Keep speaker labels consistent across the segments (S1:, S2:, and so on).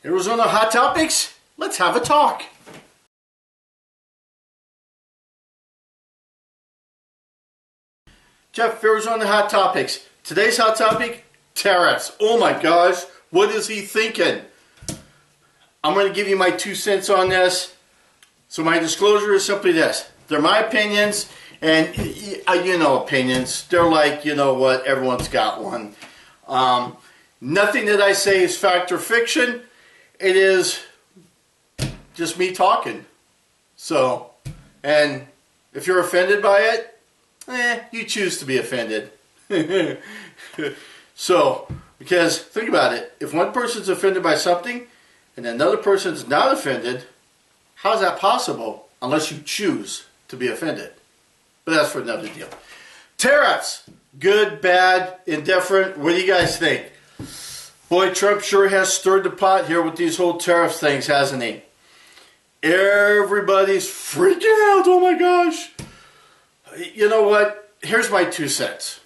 S1: Arizona Hot Topics? Let's have a talk. Jeff, Arizona Hot Topics. Today's hot topic, tariffs. Oh my gosh, what is he thinking? I'm going to give you my 2 cents on this. So my disclosure is simply this. They're my opinions, and you know opinions. They're like, you know what, everyone's got one. Nothing that I say is fact or fiction. It is just me talking. So, and if you're offended by it, you choose to be offended. So, because think about it. If one person's offended by something and another person's not offended, how is that possible unless you choose to be offended? But that's for another deal. Tariffs. Good, bad, indifferent. What do you guys think? Boy, Trump sure has stirred the pot here with these whole tariffs things, hasn't he? Everybody's freaking out. Oh my gosh. You know what? Here's my 2 cents.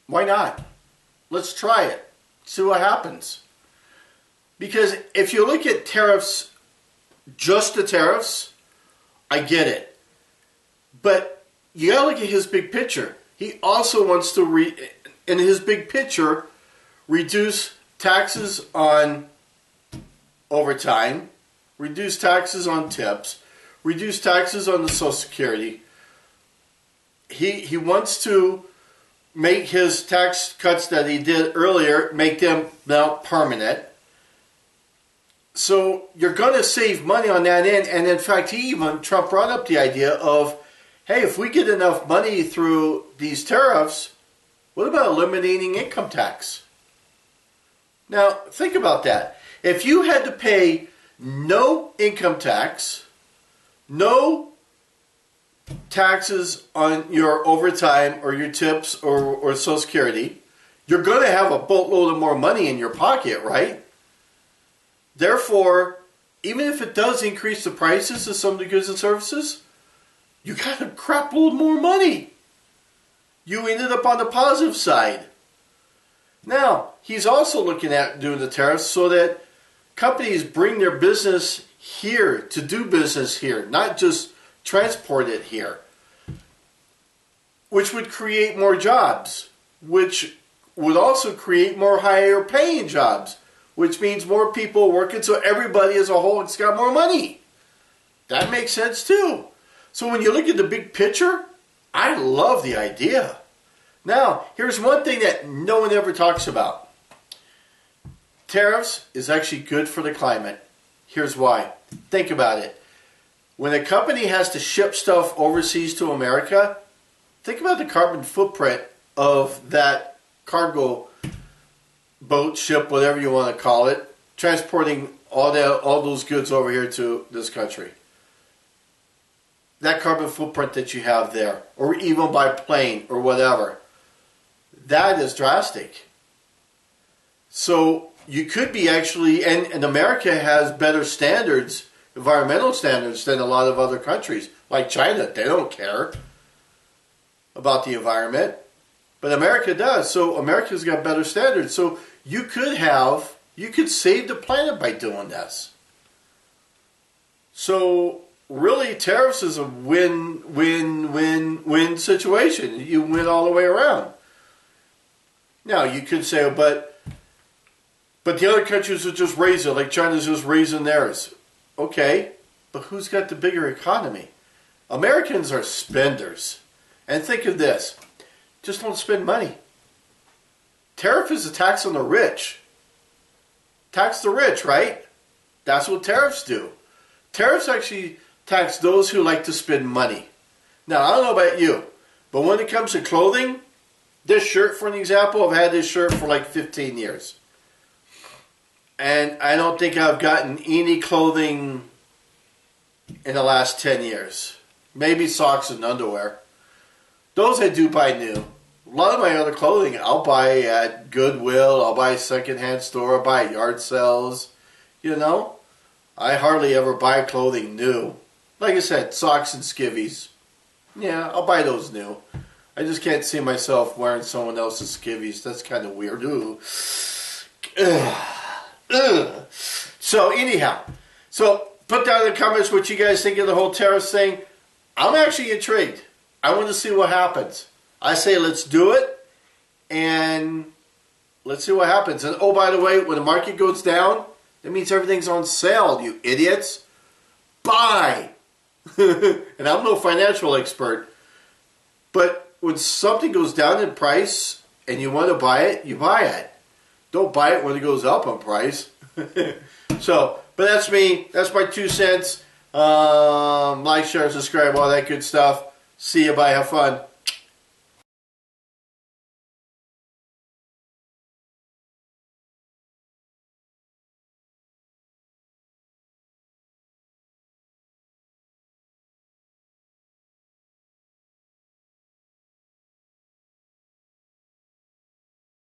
S1: Why not? Let's try it. See what happens. Because if you look at tariffs, just the tariffs, I get it. But you got to look at his big picture. He also wants to, in his big picture, reduce taxes on overtime, reduce taxes on tips, reduce taxes on the Social Security. He wants to make his tax cuts that he did earlier, make them now permanent. So you're going to save money on that end. And in fact, Trump brought up the idea of, hey, if we get enough money through these tariffs, what about eliminating income tax? Now, think about that. If you had to pay no income tax, no taxes on your overtime or your tips or Social Security, you're going to have a boatload of more money in your pocket, right? Therefore, even if it does increase the prices of some of the goods and services, you got a crap load more money. You ended up on the positive side. Now, he's also looking at doing the tariffs so that companies bring their business here to do business here, not just transport it here, which would create more jobs, which would also create more higher paying jobs, which means more people working, so everybody as a whole has got more money. That makes sense too. So when you look at the big picture, I love the idea. Now, here's one thing that no one ever talks about. Tariffs is actually good for the climate. Here's why. Think about it. When a company has to ship stuff overseas to America, think about the carbon footprint of that cargo boat, ship, whatever you want to call it, transporting all those goods over here to this country. That carbon footprint that you have there, or even by plane or whatever, that is drastic. So you could be actually, and America has better standards, environmental standards, than a lot of other countries. Like China, they don't care about the environment. But America does. So America's got better standards. So you could save the planet by doing this. So really, tariffs is a win-win-win-win situation. You win all the way around. Now, you could say, but the other countries are just raising, like China's just raising theirs. Okay, but who's got the bigger economy? Americans are spenders. And think of this. Just don't spend money. Tariff is a tax on the rich. Tax the rich, right? That's what tariffs do. Tariffs actually tax those who like to spend money. Now, I don't know about you, but when it comes to clothing, this shirt, for an example, I've had this shirt for like 15 years. And I don't think I've gotten any clothing in the last 10 years. Maybe socks and underwear. Those I do buy new. A lot of my other clothing I'll buy at Goodwill, I'll buy secondhand store, I'll buy at yard sales. You know, I hardly ever buy clothing new. Like I said, socks and skivvies. Yeah, I'll buy those new. I just can't see myself wearing someone else's skivvies. That's kind of weird. Ooh. Ugh. Ugh. So anyhow, so put down in the comments what you guys think of the whole tariffs thing. I'm actually intrigued. I want to see what happens. I say let's do it, and let's see what happens. And oh, by the way, when the market goes down, that means everything's on sale, you idiots. Buy. And I'm no financial expert, but when something goes down in price and you want to buy it, you buy it. Don't buy it when it goes up in price. So, but that's me. That's my 2 cents. Like, share, subscribe, all that good stuff. See you. Bye. Have fun.